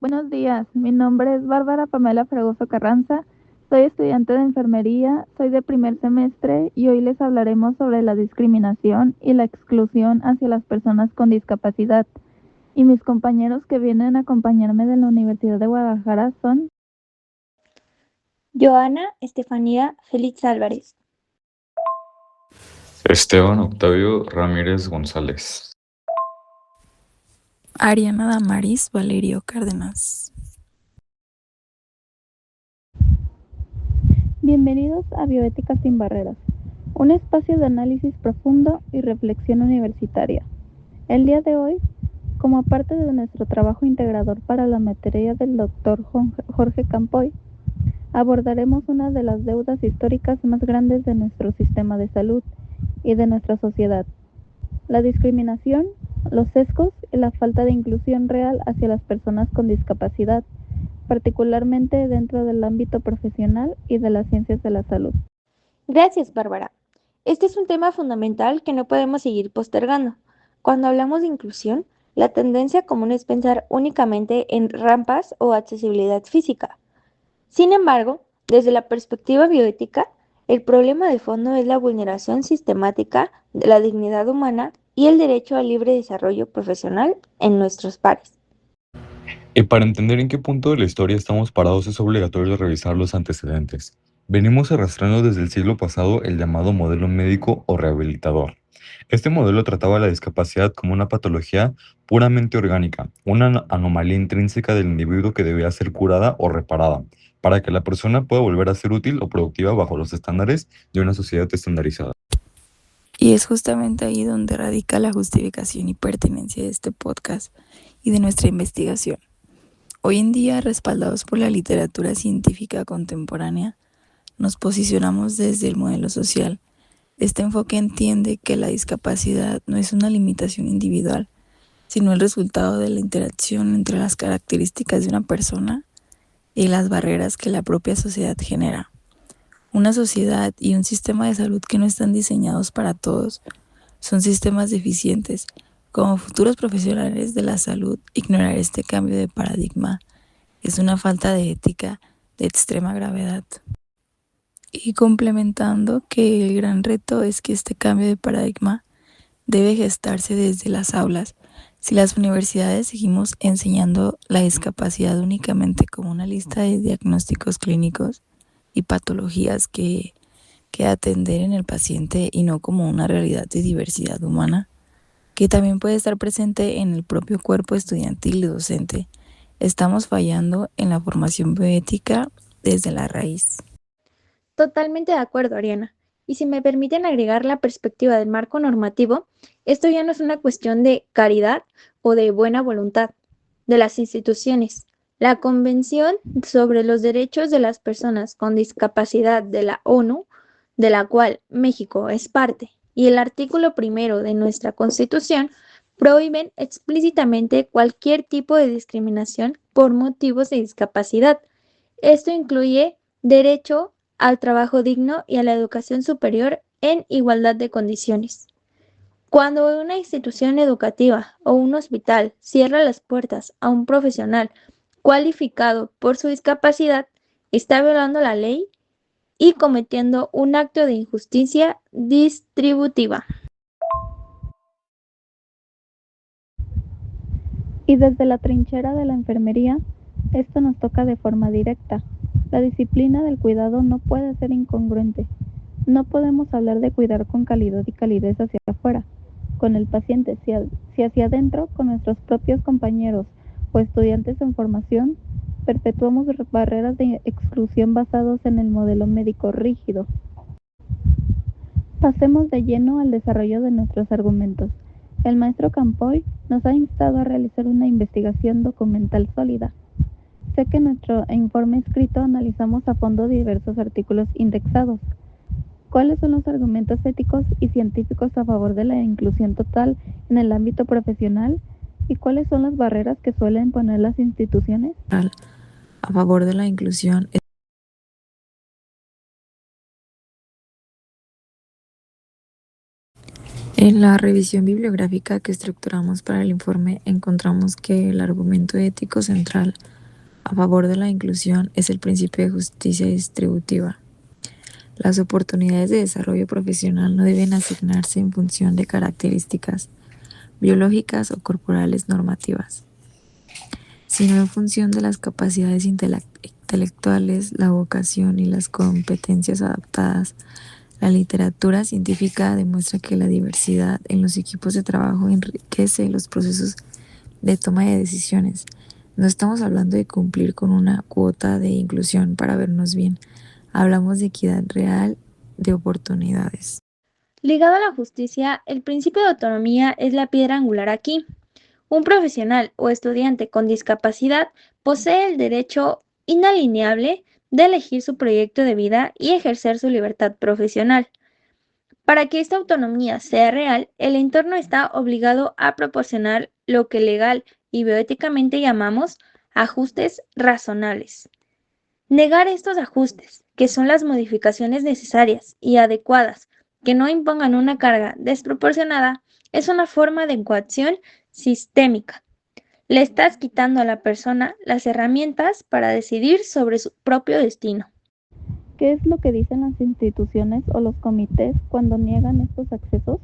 Buenos días, mi nombre es Bárbara Pamela Fragoso Carranza, soy estudiante de enfermería, soy de primer semestre y hoy les hablaremos sobre la discriminación y la exclusión hacia las personas con discapacidad. Y mis compañeros que vienen a acompañarme de la Universidad de Guadalajara son Joana Estefanía Félix Álvarez. Esteban Octavio Ramírez González. Ariana Damaris Valerio Cárdenas. Bienvenidos a Bioética sin Barreras, un espacio de análisis profundo y reflexión universitaria. El día de hoy, como parte de nuestro trabajo integrador para la materia del doctor Jorge Campoy, abordaremos una de las deudas históricas más grandes de nuestro sistema de salud y de nuestra sociedad: la discriminación, los sesgos y la falta de inclusión real hacia las personas con discapacidad, particularmente dentro del ámbito profesional y de las ciencias de la salud. Gracias, Bárbara. Este es un tema fundamental que no podemos seguir postergando. Cuando hablamos de inclusión, la tendencia común es pensar únicamente en rampas o accesibilidad física. Sin embargo, desde la perspectiva bioética, el problema de fondo es la vulneración sistemática de la dignidad humana y el derecho al libre desarrollo profesional en nuestros pares. Y para entender en qué punto de la historia estamos parados es obligatorio revisar los antecedentes. Venimos arrastrando desde el siglo pasado el llamado modelo médico o rehabilitador. Este modelo trataba la discapacidad como una patología puramente orgánica, una anomalía intrínseca del individuo que debía ser curada o reparada, para que la persona pueda volver a ser útil o productiva bajo los estándares de una sociedad estandarizada. Y es justamente ahí donde radica la justificación y pertinencia de este podcast y de nuestra investigación. Hoy en día, respaldados por la literatura científica contemporánea, nos posicionamos desde el modelo social. Este enfoque entiende que la discapacidad no es una limitación individual, sino el resultado de la interacción entre las características de una persona y las barreras que la propia sociedad genera. Una sociedad y un sistema de salud que no están diseñados para todos son sistemas deficientes. Como futuros profesionales de la salud, ignorar este cambio de paradigma es una falta de ética de extrema gravedad. Y complementando que el gran reto es que este cambio de paradigma debe gestarse desde las aulas. Si las universidades seguimos enseñando la discapacidad únicamente como una lista de diagnósticos clínicos y patologías que atender en el paciente y no como una realidad de diversidad humana, que también puede estar presente en el propio cuerpo estudiantil y docente, estamos fallando en la formación bioética desde la raíz. Totalmente de acuerdo, Ariana. Y si me permiten agregar la perspectiva del marco normativo, esto ya no es una cuestión de caridad o de buena voluntad de las instituciones. La Convención sobre los Derechos de las Personas con Discapacidad de la ONU, de la cual México es parte, y el artículo primero de nuestra Constitución prohíben explícitamente cualquier tipo de discriminación por motivos de discapacidad. Esto incluye derecho al trabajo digno y a la educación superior en igualdad de condiciones. Cuando una institución educativa o un hospital cierra las puertas a un profesional cualificado por su discapacidad, está violando la ley y cometiendo un acto de injusticia distributiva. Y desde la trinchera de la enfermería, esto nos toca de forma directa. La disciplina del cuidado no puede ser incongruente. No podemos hablar de cuidar con calidad y calidez hacia afuera, con el paciente, si hacia adentro, con nuestros propios compañeros o estudiantes en formación, perpetuamos barreras de exclusión basados en el modelo médico rígido. Pasemos de lleno al desarrollo de nuestros argumentos. El maestro Campoy nos ha instado a realizar una investigación documental sólida. Sé que en nuestro informe escrito analizamos a fondo diversos artículos indexados. ¿Cuáles son los argumentos éticos y científicos a favor de la inclusión total en el ámbito profesional? ¿Y cuáles son las barreras que suelen poner las instituciones? A favor de la inclusión. En la revisión bibliográfica que estructuramos para el informe, encontramos que el argumento ético central a favor de la inclusión es el principio de justicia distributiva. Las oportunidades de desarrollo profesional no deben asignarse en función de características biológicas o corporales normativas, sino en función de las capacidades intelectuales, la vocación y las competencias adaptadas. La literatura científica demuestra que la diversidad en los equipos de trabajo enriquece los procesos de toma de decisiones. No estamos hablando de cumplir con una cuota de inclusión para vernos bien. Hablamos de equidad real de oportunidades. Ligado a la justicia, el principio de autonomía es la piedra angular aquí. Un profesional o estudiante con discapacidad posee el derecho inalienable de elegir su proyecto de vida y ejercer su libertad profesional. Para que esta autonomía sea real, el entorno está obligado a proporcionar lo que legal y bioéticamente llamamos ajustes razonables. Negar estos ajustes, que son las modificaciones necesarias y adecuadas que no impongan una carga desproporcionada, es una forma de coacción sistémica. Le estás quitando a la persona las herramientas para decidir sobre su propio destino. ¿Qué es lo que dicen las instituciones o los comités cuando niegan estos accesos?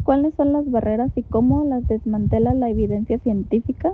¿Cuáles son las barreras y cómo las desmantela la evidencia científica?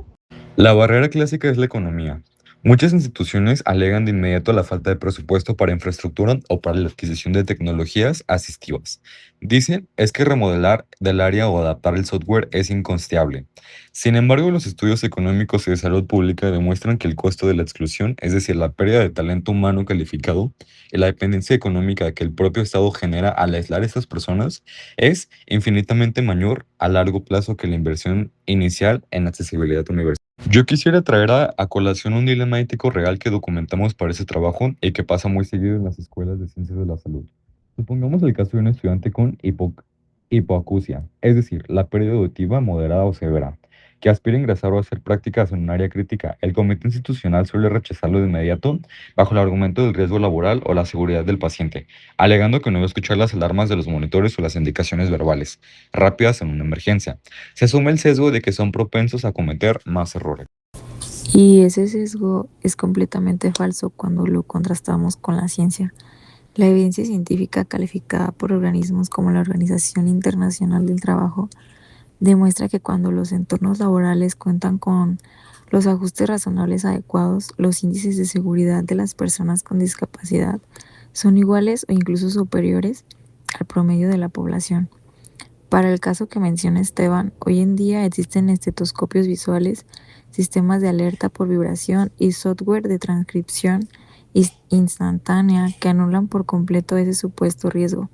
La barrera clásica es la economía. Muchas instituciones alegan de inmediato la falta de presupuesto para infraestructura o para la adquisición de tecnologías asistivas. Dicen es que remodelar del área o adaptar el software es incosteable. Sin embargo, los estudios económicos y de salud pública demuestran que el costo de la exclusión, es decir, la pérdida de talento humano calificado y la dependencia económica que el propio Estado genera al aislar a estas personas, es infinitamente mayor a largo plazo que la inversión inicial en accesibilidad universal. Yo quisiera traer a colación un dilema ético real que documentamos para ese trabajo y que pasa muy seguido en las escuelas de ciencias de la salud. Supongamos el caso de un estudiante con hipoacusia, es decir, la pérdida auditiva moderada o severa, que aspira a ingresar o hacer prácticas en un área crítica. El comité institucional suele rechazarlo de inmediato bajo el argumento del riesgo laboral o la seguridad del paciente, alegando que no debe escuchar las alarmas de los monitores o las indicaciones verbales rápidas en una emergencia. Se asume el sesgo de que son propensos a cometer más errores. Y ese sesgo es completamente falso cuando lo contrastamos con la ciencia. La evidencia científica calificada por organismos como la Organización Internacional del Trabajo demuestra que cuando los entornos laborales cuentan con los ajustes razonables adecuados, los índices de seguridad de las personas con discapacidad son iguales o incluso superiores al promedio de la población. Para el caso que menciona Esteban, hoy en día existen estetoscopios visuales, sistemas de alerta por vibración y software de transcripción instantánea que anulan por completo ese supuesto riesgo.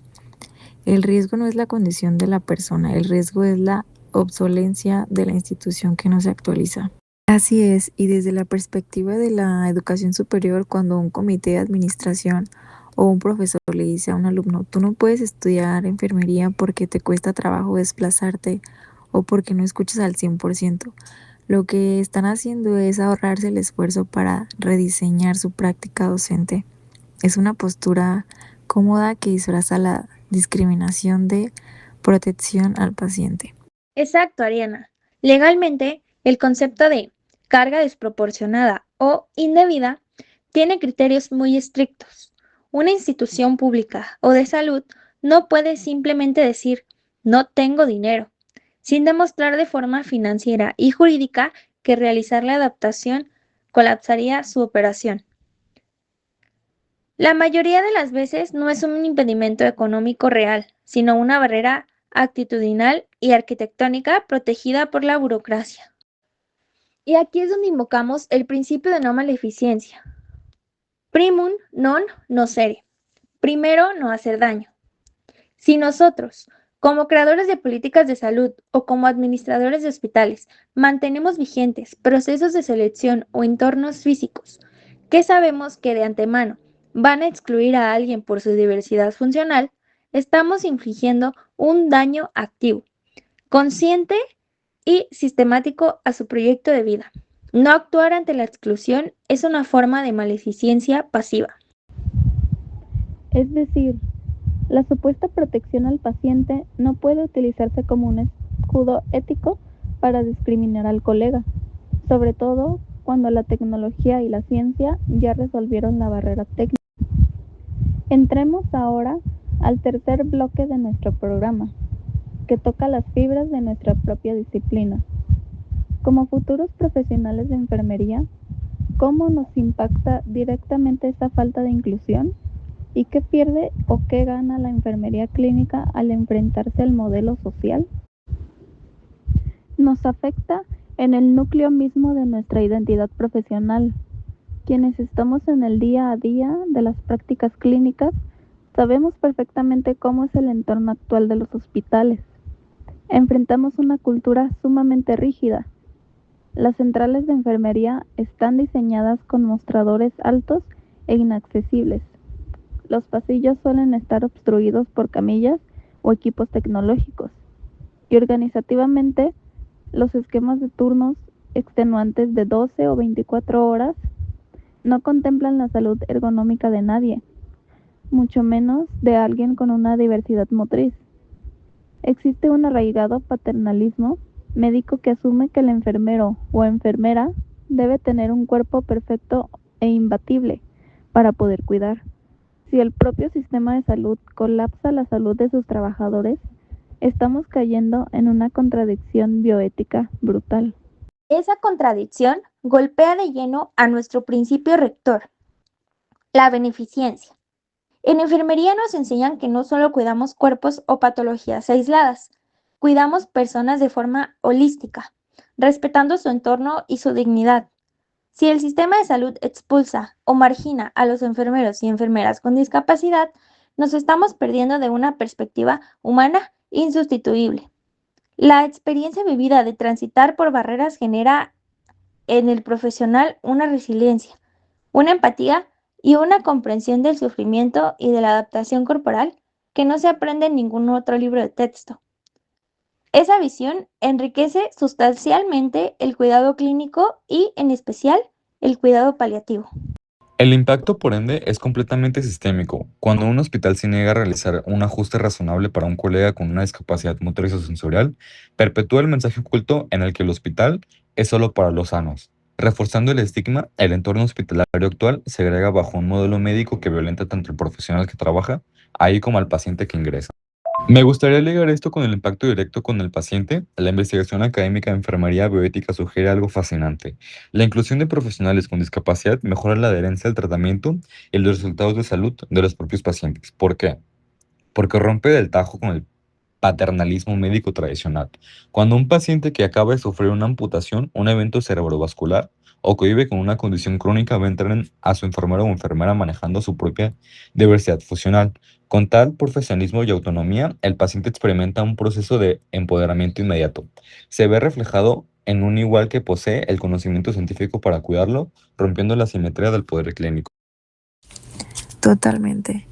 El riesgo no es la condición de la persona, el riesgo es la obsolencia de la institución que no se actualiza. Así es, y desde la perspectiva de la educación superior, cuando un comité de administración o un profesor le dice a un alumno, tú no puedes estudiar enfermería porque te cuesta trabajo desplazarte o porque no escuchas al 100%, lo que están haciendo es ahorrarse el esfuerzo para rediseñar su práctica docente. Es una postura cómoda que disfraza la discriminación de protección al paciente. Exacto, Ariana. Legalmente, el concepto de carga desproporcionada o indebida tiene criterios muy estrictos. Una institución pública o de salud no puede simplemente decir no tengo dinero, sin demostrar de forma financiera y jurídica que realizar la adaptación colapsaría su operación. La mayoría de las veces no es un impedimento económico real, sino una barrera actitudinal y arquitectónica protegida por la burocracia. Y aquí es donde invocamos el principio de no maleficencia. Primum non nocere. Primero, no hacer daño. Si nosotros, como creadores de políticas de salud o como administradores de hospitales, mantenemos vigentes procesos de selección o entornos físicos que sabemos que de antemano van a excluir a alguien por su diversidad funcional, estamos infligiendo un daño activo, consciente y sistemático a su proyecto de vida. No actuar ante la exclusión es una forma de maleficencia pasiva. Es decir, la supuesta protección al paciente no puede utilizarse como un escudo ético para discriminar al colega, sobre todo cuando la tecnología y la ciencia ya resolvieron la barrera técnica. Entremos ahora al tercer bloque de nuestro programa, que toca las fibras de nuestra propia disciplina. Como futuros profesionales de enfermería, ¿cómo nos impacta directamente esta falta de inclusión? ¿Y qué pierde o qué gana la enfermería clínica al enfrentarse al modelo social? Nos afecta en el núcleo mismo de nuestra identidad profesional. Quienes estamos en el día a día de las prácticas clínicas, sabemos perfectamente cómo es el entorno actual de los hospitales. Enfrentamos una cultura sumamente rígida. Las centrales de enfermería están diseñadas con mostradores altos e inaccesibles. Los pasillos suelen estar obstruidos por camillas o equipos tecnológicos. Y organizativamente, los esquemas de turnos extenuantes de 12 o 24 horas no contemplan la salud ergonómica de nadie, mucho menos de alguien con una diversidad motriz. Existe un arraigado paternalismo médico que asume que el enfermero o enfermera debe tener un cuerpo perfecto e imbatible para poder cuidar. Si el propio sistema de salud colapsa la salud de sus trabajadores, estamos cayendo en una contradicción bioética brutal. Esa contradicción golpea de lleno a nuestro principio rector, la beneficencia. En enfermería nos enseñan que no solo cuidamos cuerpos o patologías aisladas, cuidamos personas de forma holística, respetando su entorno y su dignidad. Si el sistema de salud expulsa o margina a los enfermeros y enfermeras con discapacidad, nos estamos perdiendo de una perspectiva humana insustituible. La experiencia vivida de transitar por barreras genera en el profesional una resiliencia, una empatía y una comprensión del sufrimiento y de la adaptación corporal que no se aprende en ningún otro libro de texto. Esa visión enriquece sustancialmente el cuidado clínico y, en especial, el cuidado paliativo. El impacto, por ende, es completamente sistémico. Cuando un hospital se niega a realizar un ajuste razonable para un colega con una discapacidad motriz o sensorial, perpetúa el mensaje oculto en el que el hospital es solo para los sanos. Reforzando el estigma, el entorno hospitalario actual se agrega bajo un modelo médico que violenta tanto al profesional que trabaja, ahí como al paciente que ingresa. Me gustaría ligar esto con el impacto directo con el paciente. La investigación académica de enfermería bioética sugiere algo fascinante. La inclusión de profesionales con discapacidad mejora la adherencia al tratamiento y los resultados de salud de los propios pacientes. ¿Por qué? Porque rompe del tajo con el paternalismo médico tradicional. Cuando un paciente que acaba de sufrir una amputación, un evento cerebrovascular o que vive con una condición crónica va a entrar a su enfermero o enfermera manejando su propia diversidad funcional. Con tal profesionalismo y autonomía, el paciente experimenta un proceso de empoderamiento inmediato. Se ve reflejado en un igual que posee el conocimiento científico para cuidarlo, rompiendo la simetría del poder clínico. Totalmente.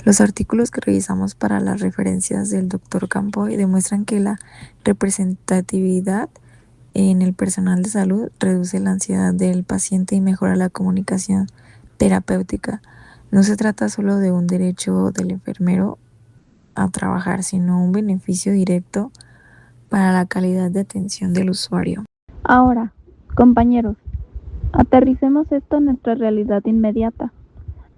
Los artículos que revisamos para las referencias del Dr. Campoy demuestran que la representatividad en el personal de salud reduce la ansiedad del paciente y mejora la comunicación terapéutica. No se trata solo de un derecho del enfermero a trabajar, sino un beneficio directo para la calidad de atención del usuario. Ahora, compañeros, aterricemos esto en nuestra realidad inmediata.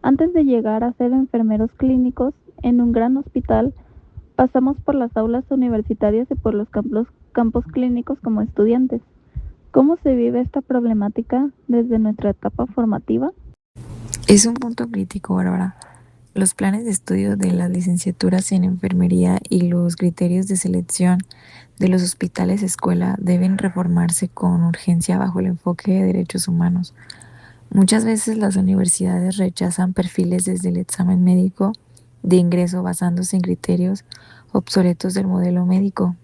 Antes de llegar a ser enfermeros clínicos en un gran hospital, pasamos por las aulas universitarias y por los campos clínicos como estudiantes. ¿Cómo se vive esta problemática desde nuestra etapa formativa? Es un punto crítico, Bárbara. Los planes de estudio de las licenciaturas en enfermería y los criterios de selección de los hospitales escuela deben reformarse con urgencia bajo el enfoque de derechos humanos. Muchas veces las universidades rechazan perfiles desde el examen médico de ingreso basándose en criterios obsoletos del modelo médico.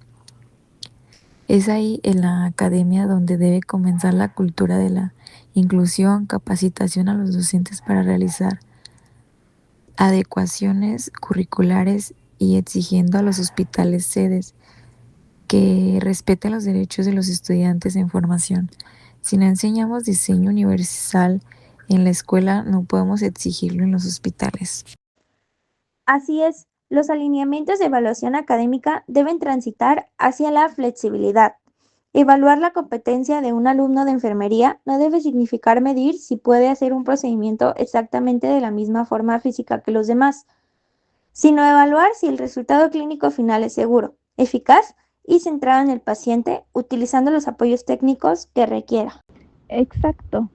Es ahí en la academia donde debe comenzar la cultura de la inclusión, capacitación a los docentes para realizar adecuaciones curriculares y exigiendo a los hospitales sedes que respeten los derechos de los estudiantes en formación. Si no enseñamos diseño universal en la escuela, no podemos exigirlo en los hospitales. Así es, los alineamientos de evaluación académica deben transitar hacia la flexibilidad, Evaluar la competencia de un alumno de enfermería no debe significar medir si puede hacer un procedimiento exactamente de la misma forma física que los demás, sino evaluar si el resultado clínico final es seguro, eficaz y centrado en el paciente, utilizando los apoyos técnicos que requiera. Exacto.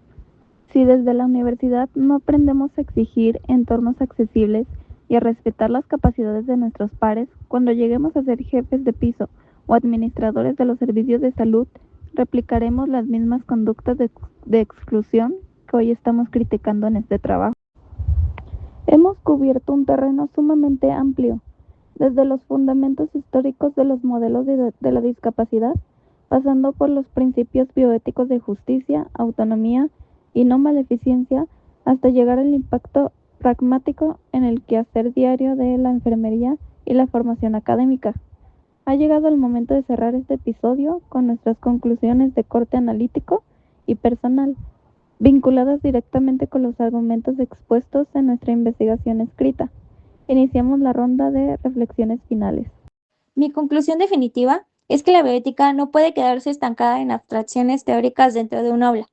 Si desde la universidad no aprendemos a exigir entornos accesibles y a respetar las capacidades de nuestros pares, cuando lleguemos a ser jefes de piso o administradores de los servicios de salud, replicaremos las mismas conductas de exclusión que hoy estamos criticando en este trabajo. Hemos cubierto un terreno sumamente amplio, desde los fundamentos históricos de los modelos de la discapacidad, pasando por los principios bioéticos de justicia, autonomía y no maleficencia, hasta llegar al impacto pragmático en el quehacer diario de la enfermería y la formación académica. Ha llegado el momento de cerrar este episodio con nuestras conclusiones de corte analítico y personal, vinculadas directamente con los argumentos expuestos en nuestra investigación escrita. Iniciamos la ronda de reflexiones finales. Mi conclusión definitiva es que la bioética no puede quedarse estancada en abstracciones teóricas dentro de un aula.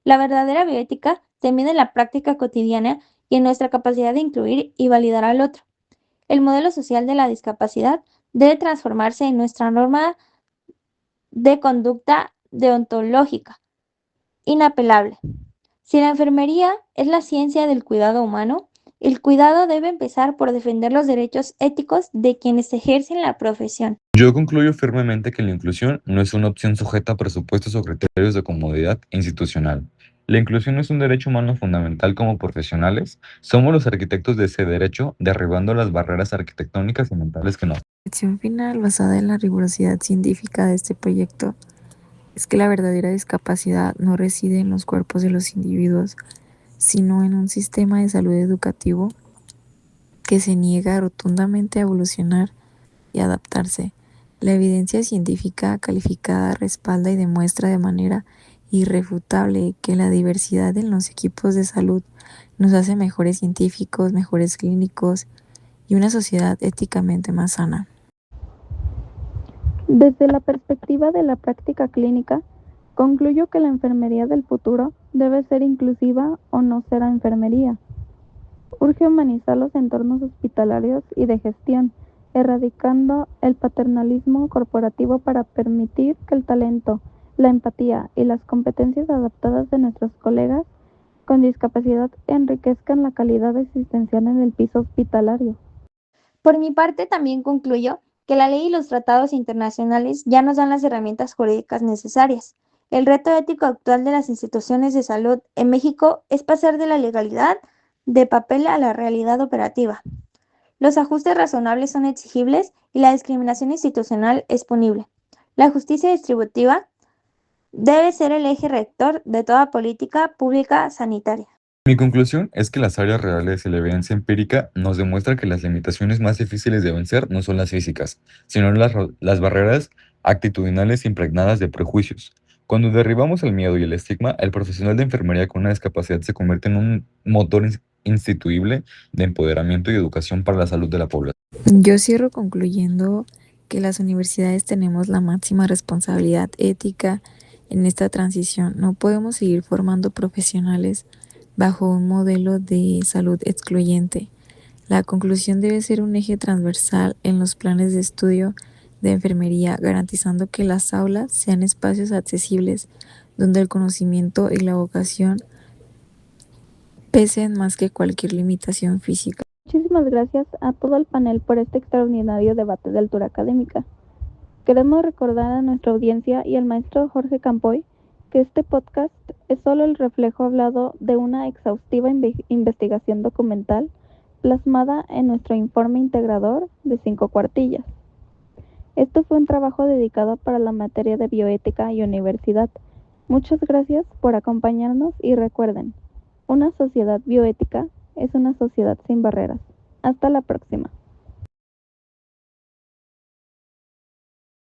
La verdadera bioética se mide en la práctica cotidiana y en nuestra capacidad de incluir y validar al otro. El modelo social de la discapacidad debe transformarse en nuestra norma de conducta deontológica, inapelable. Si la enfermería es la ciencia del cuidado humano, el cuidado debe empezar por defender los derechos éticos de quienes ejercen la profesión. Yo concluyo firmemente que la inclusión no es una opción sujeta a presupuestos o criterios de comodidad institucional. La inclusión es un derecho humano fundamental como profesionales. Somos los arquitectos de ese derecho, derribando las barreras arquitectónicas y mentales que nos... La reflexión final, basada en la rigurosidad científica de este proyecto, es que la verdadera discapacidad no reside en los cuerpos de los individuos, sino en un sistema de salud educativo que se niega rotundamente a evolucionar y adaptarse. La evidencia científica calificada respalda y demuestra de manera irrefutable que la diversidad en los equipos de salud nos hace mejores científicos, mejores clínicos y una sociedad éticamente más sana. Desde la perspectiva de la práctica clínica, concluyo que la enfermería del futuro debe ser inclusiva o no será enfermería. Urge humanizar los entornos hospitalarios y de gestión, erradicando el paternalismo corporativo para permitir que el talento, la empatía y las competencias adaptadas de nuestros colegas con discapacidad enriquezcan la calidad existencial en el piso hospitalario. Por mi parte, también concluyo que la ley y los tratados internacionales ya nos dan las herramientas jurídicas necesarias. El reto ético actual de las instituciones de salud en México es pasar de la legalidad de papel a la realidad operativa. Los ajustes razonables son exigibles y la discriminación institucional es punible. La justicia distributiva debe ser el eje rector de toda política pública sanitaria. Mi conclusión es que las áreas reales y la evidencia empírica nos demuestran que las limitaciones más difíciles de vencer no son las físicas, sino las barreras actitudinales impregnadas de prejuicios. Cuando derribamos el miedo y el estigma, el profesional de enfermería con una discapacidad se convierte en un motor instituible de empoderamiento y educación para la salud de la población. Yo cierro concluyendo que las universidades tenemos la máxima responsabilidad ética en esta transición. No podemos seguir formando profesionales bajo un modelo de salud excluyente. La conclusión debe ser un eje transversal en los planes de estudio de enfermería, garantizando que las aulas sean espacios accesibles donde el conocimiento y la vocación pesen más que cualquier limitación física. Muchísimas gracias a todo el panel por este extraordinario debate de altura académica. Queremos recordar a nuestra audiencia y al maestro Jorge Campoy que este podcast es solo el reflejo hablado de una exhaustiva investigación documental plasmada en nuestro informe integrador de 5 cuartillas. Esto fue un trabajo dedicado para la materia de bioética y universidad. Muchas gracias por acompañarnos y recuerden, una sociedad bioética es una sociedad sin barreras. Hasta la próxima.